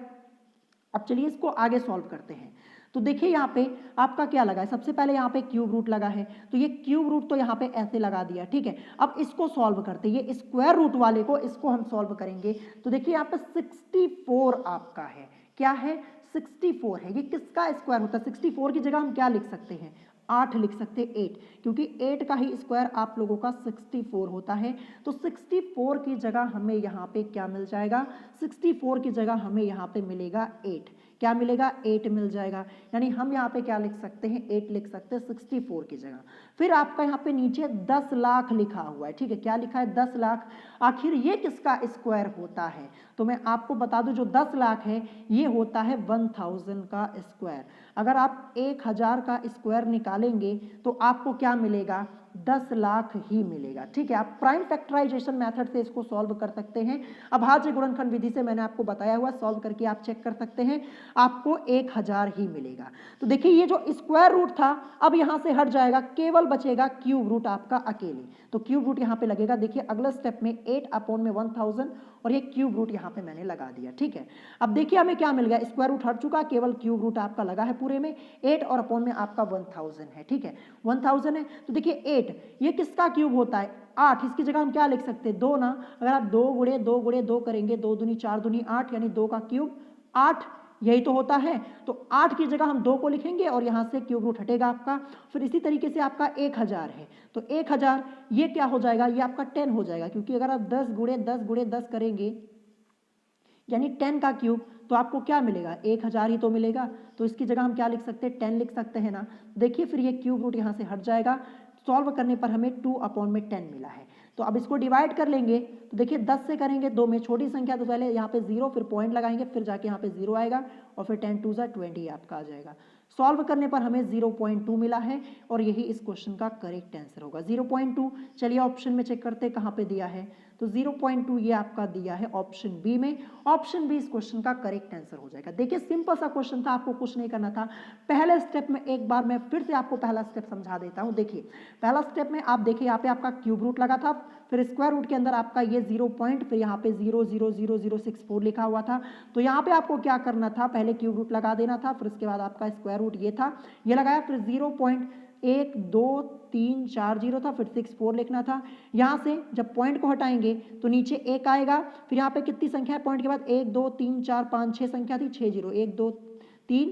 Speaker 1: अब चलिए इसको आगे सॉल्व करते हैं। तो देखिए यहाँ पे आपका क्या लगा है, सबसे पहले यहाँ पे क्यूब रूट लगा है, तो ये क्यूब रूट तो यहाँ पे ऐसे लगा दिया। ठीक है, अब इसको सॉल्व करते हैं, ये स्क्वायर रूट वाले को, इसको हम सॉल्व करेंगे। तो देखिए यहाँ पे 64 आपका है, क्या है, 64 है। ये किसका स्क्वायर होता है, 64 की जगह हम क्या लिख सकते हैं, 8 लिख सकते हैं, 8, क्योंकि 8 का ही स्क्वायर आप लोगों का 64 होता है। तो 64 की जगह हमें यहाँ पे क्या मिल जाएगा, 64 की जगह हमें यहाँ पे मिलेगा 8, क्या मिलेगा, 8 मिल जाएगा। यानी हम यहाँ पे क्या लिख सकते हैं, 8 लिख सकते हैं 64 की जगह। फिर आपका यहाँ पे नीचे 10 लाख लिखा हुआ है। ठीक है, क्या लिखा है, 10 लाख। आखिर ये किसका स्क्वायर होता है, तो मैं आपको बता दूं जो 10 लाख है ये होता है 1000 का स्क्वायर। अगर आप 1000 का स्क्वायर निकालेंगे तो आपको क्या मिलेगा, 10 लाख ही मिलेगा। ठीक है, आप प्राइम फैक्टराइजेशन मेथड से इसको सॉल्व कर सकते हैं। अभाज्य गुणनखंड विधि से मैंने आपको बताया हुआ, सॉल्व करके आप चेक कर सकते हैं, आपको 1000 ही मिलेगा। तो देखिए ये जो स्क्वायर रूट था अब यहाँ से हट जाएगा, केवल बचेगा क्यूब रूट आपका अकेले। तो क्यूब रूट यहाँ पे लगेगा। देखिए अगला स्टेप में 8 अपॉन में 1000 और ये क्यूब रूट यहाँ पे मैंने लगा दिया। ठीक है, अब देखिए हमें क्या मिल गया, स्क्वायर रूट हट चुका, केवल क्यूब रूट आपका लगा है पूरे में, 8 और अपॉन में आपका 1000 है। ठीक है, 1000 है। तो देखिए 8 ये किसका क्यूब होता है, 8, इसकी जगह हम क्या लिख सकते हैं, 2 ना। अगर आप 2 गुणे 2 गुणे 2 करेंगे, 2 दूनी 4 दूनी 8, यानी 2 का क्यूब 8, यही तो होता है। तो 8 की जगह हम 2 को लिखेंगे और यहाँ से क्यूब रूट हटेगा आपका। फिर इसी तरीके से आपका 1000 है, तो 1000 ये क्या हो जाएगा, ये आपका 10 हो जाएगा, क्योंकि अगर आप 10 गुणे 10 गुणे 10 करेंगे यानी 10 का क्यूब, तो आपको क्या मिलेगा, 1000 ही तो मिलेगा। तो इसकी जगह हम क्या लिख सकते हैं, 10 लिख सकते हैं ना। देखिए फिर ये क्यूब रूट यहाँ से हट जाएगा, सॉल्व करने पर हमें 2 अपॉन में 10 मिला है। तो अब इसको डिवाइड कर लेंगे, तो देखिए 10 से करेंगे, 2 में छोटी संख्या, तो पहले यहाँ पे 0, फिर पॉइंट लगाएंगे, फिर जाके यहाँ पे 0 आएगा, और फिर 10 2 ज़ा 20 आपका आ जाएगा। सॉल्व करने पर हमें 0.2 मिला है, और यही इस क्वेश्चन का करेक्ट आंसर होगा, 0.2। चलिए ऑप्शन में चेक करते हैं कहाँ पे दिया है, तो 0.2 ये आपका दिया है ऑप्शन बी में। ऑप्शन बी इस क्वेश्चन का करेक्ट आंसर हो जाएगा। देखिए सिंपल सा क्वेश्चन था, आपको कुछ नहीं करना था। पहले स्टेप में एक बार मैं फिर से आपको पहला स्टेप समझा देता हूँ। देखिए पहला स्टेप में आप देखिए यहाँ पे आपका क्यूब रूट लगा था, फिर स्क्वायर रूट के अंदर आपका ये 0 पॉइंट, फिर यहाँ पे 0.00064 लिखा हुआ था। तो यहाँ पे आपको क्या करना था, पहले क्यूब रूट लगा देना था, फिर उसके बाद आपका स्क्वायर रूट ये था, ये लगाया, फिर 0.1234 था, फिर 64 लिखना था। यहाँ से जब पॉइंट को हटाएंगे तो नीचे 1 आएगा, फिर यहाँ पे कितनी संख्या है पॉइंट के बाद, 1 2 3 4 5 6 संख्या थी, 6 जीरो, 1 2 3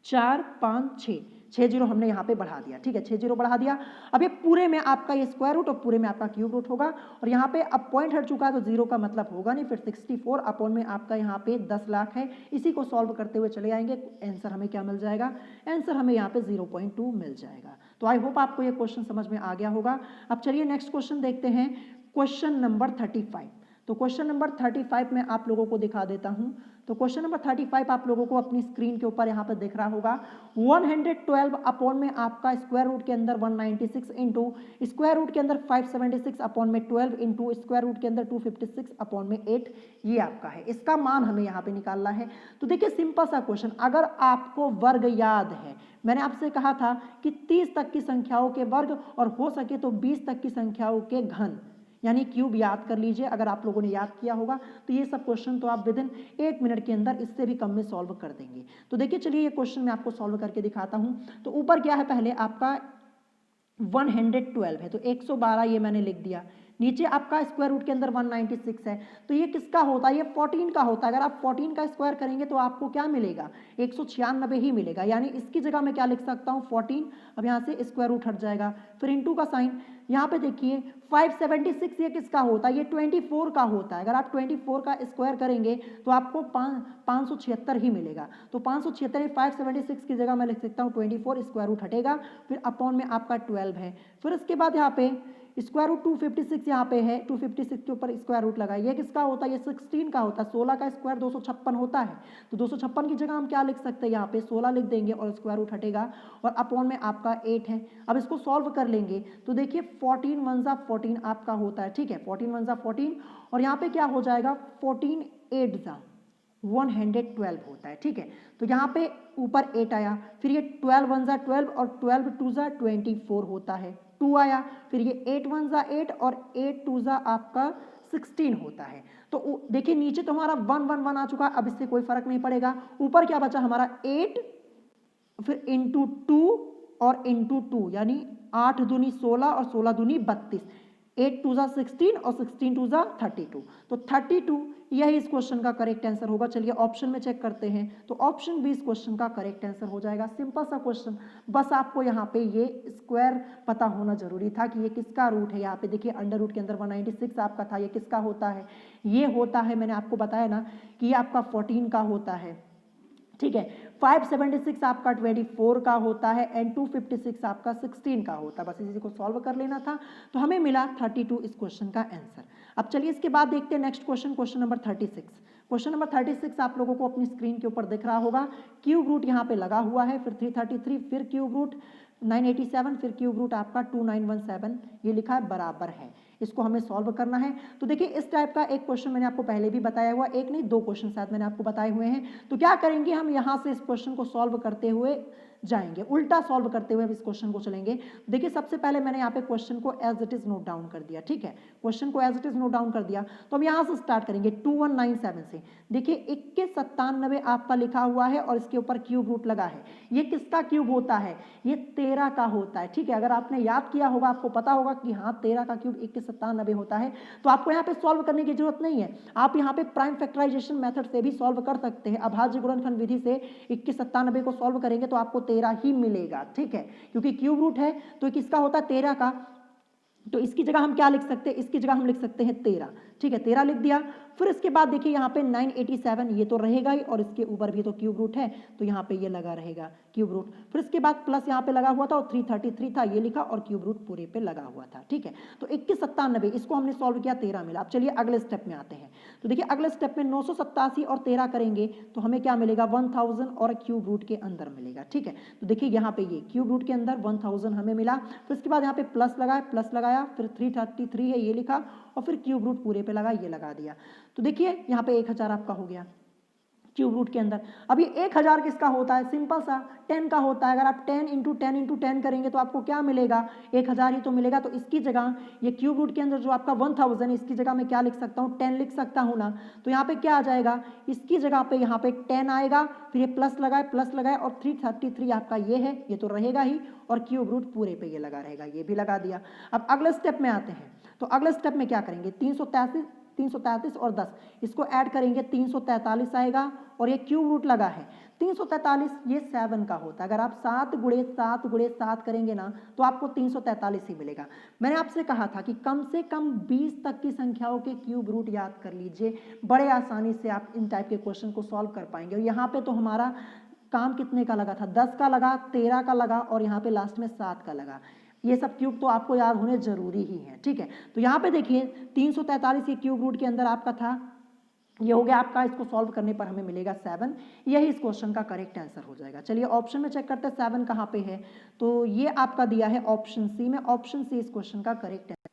Speaker 1: 4 5 6, 6 जीरो हमने यहाँ पे बढ़ा दिया, ठीक है, 6 जीरो बढ़ा दिया। अब ये पूरे में आपका ये स्क्वायर रूट और पूरे में आपका क्यूब रूट होगा, और यहाँ पे अब पॉइंट हट चुका है तो जीरो का मतलब होगा नहीं, फिर 64 अपॉन में आपका यहाँ पे 10 लाख है। इसी को सॉल्व करते हुए चले आएंगे, आंसर हमें क्या मिल जाएगा, आंसर हमें यहाँ पे 0.2 मिल जाएगा। तो आई होप आपको ये क्वेश्चन समझ में आ गया होगा। अब चलिए नेक्स्ट क्वेश्चन देखते हैं, क्वेश्चन नंबर 35। तो क्वेश्चन नंबर 35 में आप लोगों को दिखा देता हूं। तो क्वेश्चन नंबर 35 आप लोगों को अपनी स्क्रीन के ऊपर यहाँ पर दिख रहा होगा। 112 अपॉन में आपका स्क्वायर रूट के अंदर 196 इंटू स्क्वायर रूट के अंदर 576 अपॉन में 12 इंटू स्क्वायर रूट के अंदर 256 अपॉन में 8, ये आपका है। इसका मान हमें यहाँ पे निकालना है। तो देखिए सिंपल सा क्वेश्चन, अगर आपको वर्ग याद है, मैंने आपसे कहा था कि 30 तक की संख्याओं के वर्ग और हो सके तो 20 तक की संख्याओं के घन यानी क्यूब याद कर लीजिए। अगर आप लोगों ने याद किया होगा तो ये सब क्वेश्चन तो आप विद इन 1 मिनट के अंदर, इससे भी कम में सॉल्व कर देंगे। तो देखिए चलिए ये क्वेश्चन मैं आपको सॉल्व करके दिखाता हूं। तो ऊपर क्या है, पहले आपका 112 है तो 112 ये मैंने लिख दिया। नीचे आपका स्क्वायर रूट के अंदर 196 है, तो ये किसका होता है, ये 14 का होता है। अगर आप 14 का स्क्वायर करेंगे तो आपको क्या मिलेगा, 196 ही मिलेगा। यानी इसकी जगह मैं क्या लिख सकता हूँ, 14। अब यहाँ से स्क्वायर रूट हट जाएगा, फिर इंटू का साइन। यहाँ पे देखिए 576 ये किसका होता है, ये 24 का होता है। अगर आप 24 का स्क्वायर करेंगे तो आपको 576 ही मिलेगा। तो 576 576 की जगह मैं लिख सकता हूँ 24, स्क्वायर रूट हटेगा, फिर अपॉन में आपका 12 है। फिर उसके बाद यहाँ पे स्क्वायर रूट 256 यहाँ पे है, 256 के ऊपर स्क्वायर रूट लगाइए। किसका होता है, ये 16 का होता है। 16 का स्क्वायर 256 होता है, तो 256 की जगह हम क्या लिख सकते हैं, यहाँ पे 16 लिख देंगे और स्क्वायर रूट हटेगा, और अपॉन में आपका 8 है। अब इसको सॉल्व कर लेंगे तो देखिए 14 1 जा 14 आपका होता है, ठीक है, 14 1 जा 14, और यहाँ पे क्या हो जाएगा 14 8 जा 112 होता है, ठीक है। तो यहाँ पे ऊपर 8 आया, फिर ये 12 1 जा 12 और 12 2 जा 24 होता है, 2 आया, फिर ये 8 1 जा 8 और 8 2 जा आपका 16 होता है। तो देखिए नीचे तो हमारा 1 1 1 आ चुका, अब इससे कोई फर्क नहीं पड़ेगा। ऊपर क्या बचा हमारा 8, फिर इंटू 2 और इंटू 2, यानी 8 दूनी 16 और 16 दूनी 32, 8 2 जा 16 और 16 2 जा 32। तो 32 यही इस क्वेश्चन का करेक्ट आंसर होगा। चलिए ऑप्शन में चेक करते हैं, तो ऑप्शन बी इस क्वेश्चन का करेक्ट आंसर हो जाएगा। सिंपल सा क्वेश्चन, बस आपको यहाँ पे ये स्क्वायर पता होना जरूरी था कि ये किसका रूट है। यहाँ पे देखिए अंडर रूट के अंदर 196 आपका था, ये किसका होता है, ये होता है, मैंने आपको बताया ना कि ये आपका 14 का होता है, ठीक है। 576 आपका 24 का होता है एंड 256 आपका 16 का होता है। बस इसी को सॉल्व कर लेना था, तो हमें मिला 32 इस क्वेश्चन का आंसर। अब चलिए इसके बाद देखते हैं next question, question number 36। Question number 36 आप लोगों को अपनी स्क्रीन के ऊपर दिख रहा होगा। क्यूब रूट यहाँ पे लगा हुआ है, फिर 333, फिर क्यूब रूट 987, फिर क्यूब रूट आपका 2917, ये लिखा है बराबर है। इसको हमें सॉल्व करना है। तो देखिए इस टाइप का एक क्वेश्चन मैंने आपको पहले भी बताया हुआ, एक नहीं 2 क्वेश्चन शायद मैंने आपको बताए हुए हैं। तो क्या करेंगे हम यहाँ से इस क्वेश्चन को सॉल्व करते हुए जाएंगे, उल्टा सॉल्व करते हुए इस क्वेश्चन को चलेंगे। देखिए सबसे पहले मैंने यहाँ पे क्वेश्चन को as it is note down कर दिया, ठीक है, क्वेश्चन को as it is note down कर दिया। तो हम यहाँ से स्टार्ट करेंगे 2197 से। देखिए 2197 आपका लिखा हुआ है और इसके ऊपर क्यूब रूट लगा है। ये किसका क्यूब होता है, ये 13 का होता है, ठीक है। अगर आपने याद किया होगा, आपको पता होगा कि हाँ 13 का क्यूब 2197 होता है, तो आपको यहाँ पे सॉल्व करने की जरूरत नहीं है। आप यहाँ पे प्राइम फैक्टराइजेशन मेथड से भी सॉल्व कर सकते हैं। अभाज्य गुणनफल विधि से 2197 को सॉल्व करेंगे तो आपको 13 ही मिलेगा, ठीक है, क्योंकि क्यूब रूट है तो किसका होता है 13 का। तो इसकी जगह हम क्या लिख सकते हैं, इसकी जगह हम लिख सकते हैं 13, ठीक है, 13 लिख दिया। फिर इसके बाद देखिए यहाँ पे 987 ये तो रहेगा ही, और इसके ऊपर भी तो क्यूब रूट है तो यहाँ पे ये लगा रहेगा क्यूब रूट। फिर इसके बाद प्लस यहाँ पे लगा हुआ था और 333 था, ये लिखा और क्यूब रूट पूरे पे लगा हुआ था, ठीक है। तो 2197 इसको हमने सॉल्व किया, 13 मिला। अब चलिए अगले स्टेप में आते हैं। तो देखिए अगले स्टेप में 987 और 13 करेंगे तो हमें क्या मिलेगा, 1000 और क्यूब रूट के अंदर मिलेगा, ठीक है। तो देखिए यहाँ पे ये क्यूब रूट के अंदर 1000 हमें मिला। फिर इसके बाद यहाँ पे प्लस लगाया, फिर 333 है ये लिखा, और फिर क्यूब रूट पूरे पे लगा, ये लगा दिया। तो देखिए यहाँ पे 1000 आपका हो गया क्यूब रूट के अंदर। अब ये 1000 किसका होता है, सिंपल सा 10 का होता है। अगर आप 10 इंटू 10 इंटू 10 करेंगे तो आपको क्या मिलेगा, 1000 ही तो मिलेगा। तो इसकी जगह ये क्यूब रूट के अंदर जो आपका 1000 है, इसकी जगह मैं क्या लिख सकता हूँ, 10 लिख सकता हूँ ना। तो यहाँ पे क्या आ जाएगा, इसकी जगह पे यहाँ पे 10 आएगा, फिर ये प्लस लगाए और 333 आपका ये है, ये तो रहेगा ही, और क्यूब रूट पूरे पे ये लगा रहेगा, ये भी लगा दिया। अब अगले स्टेप में आते हैं। तो अगले स्टेप में क्या करेंगे, 333 और 10 इसको ऐड करेंगे, 343 आएगा, और ये क्यूब रूट लगा है 343 ये 7 का होता है। अगर आप 7 गुणे 7 गुणे 7 करेंगे ना तो आपको 343 ही मिलेगा। मैंने आपसे कहा था कि कम से कम 20 तक की संख्याओं के क्यूब रूट याद कर लीजिए, बड़े आसानी से आप इन टाइप के क्वेश्चन को सॉल्व कर पाएंगे। और यहाँ पे तो हमारा काम कितने का लगा था, 10 का लगा, 13 का लगा और यहाँ पे लास्ट में 7 का लगा। ये सब क्यूब तो आपको याद होने जरूरी ही है, ठीक है। तो यहाँ पे देखिए 343 ये क्यूब रूट के अंदर आपका था, ये हो गया आपका। इसको सॉल्व करने पर हमें मिलेगा 7, यही इस क्वेश्चन का करेक्ट आंसर हो जाएगा। चलिए ऑप्शन में चेक करते हैं 7 कहाँ पे है, तो ये आपका दिया है ऑप्शन सी में, ऑप्शन सी इस क्वेश्चन का करेक्ट आंसर।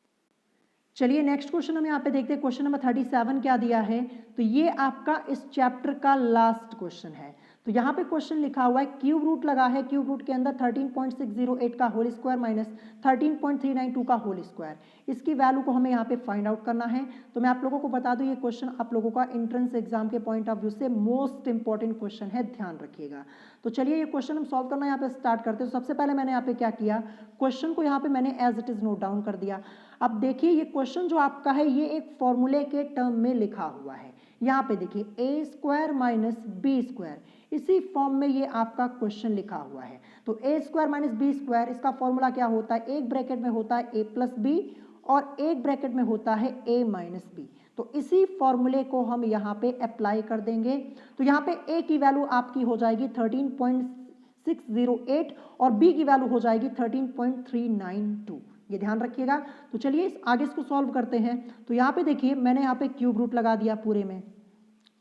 Speaker 1: चलिए नेक्स्ट क्वेश्चन हम यहाँ पे देखते हैं, क्वेश्चन नंबर 37 क्या दिया है, तो ये आपका इस चैप्टर का लास्ट क्वेश्चन है। तो यहाँ पे क्वेश्चन लिखा हुआ है क्यूब रूट लगा है, क्यूब रूट के अंदर 13.608 का होल स्क्वायर माइनस 13.392 का होल स्क्वायर, इसकी वैल्यू को हमें यहाँ पे फाइंड आउट करना है। तो मैं आप लोगों को बता दूं ये क्वेश्चन आप लोगों का एंट्रेंस एग्जाम के पॉइंट ऑफ व्यू से मोस्ट इंपॉर्टेंट क्वेश्चन है, ध्यान रखिएगा। तो चलिए ये क्वेश्चन हम सॉल्व करना यहाँ पे स्टार्ट करते हैं। तो सबसे पहले मैंने यहाँ पे क्या किया, क्वेश्चन को यहाँ पे मैंने as it is note down कर दिया। अब देखिए ये क्वेश्चन जो आपका है ये एक फॉर्मूले के टर्म में लिखा हुआ है। यहाँ पे देखिए ए स्क्वायर माइनस बी स्क्वायर, इसी फॉर्म में ये आपका क्वेश्चन लिखा हुआ है। तो ए स्क्वायर माइनस बी स्क्वायर, इसका फॉर्मूला क्या होता है, एक ब्रैकेट में होता है ए प्लस बी और एक ब्रैकेट में होता है ए माइनस बी। तो इसी फॉर्मूले को हम यहाँ पे अप्लाई कर देंगे। तो यहाँ पे ए की वैल्यू आपकी हो जाएगी 13.608 और बी की वैल्यू हो जाएगी 13.392, ये ध्यान रखिएगा। तो चलिए इस आगे इसको सॉल्व करते हैं। तो यहाँ पे देखिए मैंने यहाँ पे क्यूब रूट लगा दिया पूरे में,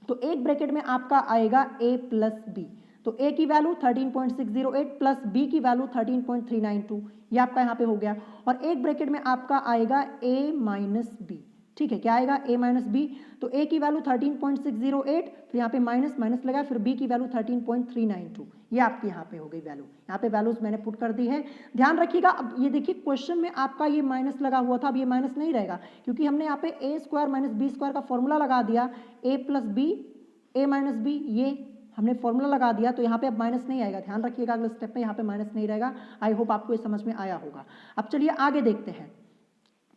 Speaker 1: तो एक ब्रैकेट में आपका आएगा a प्लस बी, तो a की वैल्यू 13.608 प्लस b की वैल्यू 13.392, ये आपका यहाँ पे हो गया। और एक ब्रैकेट में आपका आएगा a माइनस बी, ठीक है, क्या आएगा a माइनस बी। तो a की वैल्यू 13.608, फिर यहाँ पे माइनस माइनस लगा, फिर b की वैल्यू 13.392, ये आपकी यहाँ पे हो गई वैल्यू। यहाँ पे वैल्यूज मैंने पुट कर दी है, ध्यान रखिएगा। अब ये देखिए क्वेश्चन में आपका ये माइनस लगा हुआ था, अब ये माइनस नहीं रहेगा क्योंकि हमने यहाँ पे ए स्क्वायर माइनस बी स्क्वायर का फॉर्मूला लगा दिया, ए प्लस बी ए माइनस बी, ये हमने फॉर्मूला लगा दिया। तो यहाँ पे अब माइनस नहीं आएगा, ध्यान रखिएगा अगले स्टेप में यहाँ पे माइनस नहीं रहेगा। आई होप आपको ये समझ में आया होगा। अब चलिए आगे देखते हैं।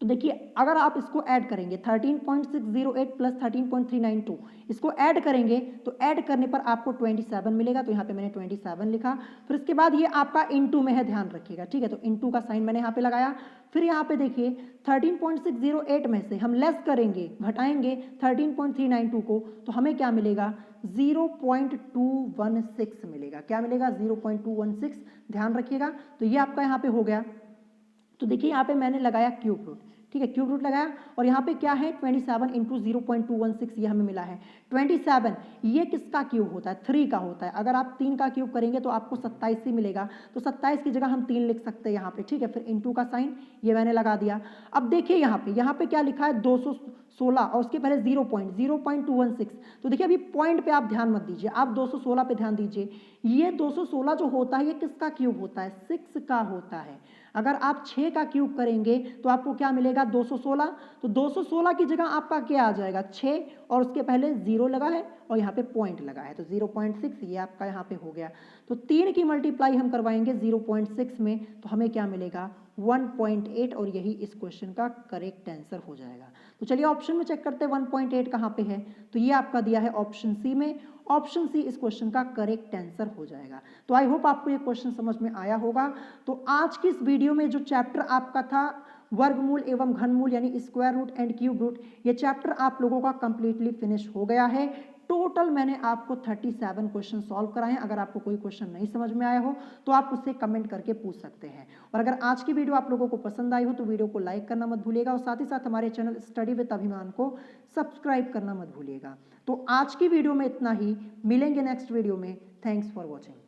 Speaker 1: तो देखिए अगर आप इसको ऐड करेंगे 13.608 प्लस 13.392, इसको ऐड करेंगे तो ऐड करने पर आपको 27 मिलेगा। तो यहाँ पे मैंने 27 लिखा। फिर इसके बाद ये आपका इनटू में है, ध्यान रखिएगा, ठीक है। तो इनटू का साइन मैंने यहाँ पे लगाया। फिर यहाँ पे देखिए 13.608 में से हम लेस करेंगे, घटाएंगे 13.392 को, तो हमें क्या मिलेगा 0.216 मिलेगा। क्या मिलेगा 0.216, ध्यान रखिएगा। तो ये आपका यहाँ पे हो गया। तो देखिए यहाँ पे मैंने लगाया क्यूब रूट, ठीक है, क्यूब रूट लगाया और यहाँ पे क्या है 27 इंटू 0.216, ये हमें मिला है 27। ये किसका क्यूब होता है, 3 का होता है। अगर आप 3 का क्यूब करेंगे तो आपको 27 ही मिलेगा। तो 27 की जगह हम 3 लिख सकते हैं यहाँ पे, ठीक है। फिर इंटू का साइन ये मैंने लगा दिया। अब देखिए यहाँ पे क्या लिखा है 216 और उसके पहले 0.216। तो देखिए अभी पॉइंट पे आप ध्यान मत दीजिए, आप 216 पे ध्यान दीजिए। ये 216 जो होता है ये किसका क्यूब होता है, 6 का होता है। अगर आप 6 का क्यूब करेंगे तो आपको क्या मिलेगा 216। तो 216 की जगह आपका क्या आ जाएगा 6 और उसके पहले 0 लगा है और यहाँ पे पॉइंट लगा है, तो 0.6 ये आपका यहाँ पे हो गया। तो 3 की मल्टीप्लाई हम करवाएंगे 0.6 में, तो हमें क्या मिलेगा 1.8 और यही इस क्वेश्चन का करेक्ट आंसर हो जाएगा। तो चलिए ऑप्शन में चेक करते हैं 1.8 कहाँ पे है, तो ये आपका दिया है ऑप्शन सी में। ऑप्शन सी इस क्वेश्चन का करेक्ट आंसर हो जाएगा। तो आई होप आपको ये क्वेश्चन समझ में आया होगा। तो आज की इस वीडियो में जो चैप्टर आपका था वर्गमूल एवं घनमूल यानी square root and cube root, ये चैप्टर आप लोगों का कंप्लीटली फिनिश हो गया है। टोटल मैंने आपको 37 क्वेश्चन सॉल्व कराए हैं। अगर आपको कोई क्वेश्चन नहीं समझ में आया हो तो आप उससे कमेंट करके पूछ सकते हैं। और अगर आज की वीडियो आप लोगों को पसंद आई हो तो वीडियो को लाइक करना मत भूलिएगा और साथ ही साथ हमारे चैनल स्टडी विद अभिमान को सब्सक्राइब करना मत भूलिएगा। तो आज की वीडियो में इतना ही, मिलेंगे नेक्स्ट वीडियो में। Thanks for watching.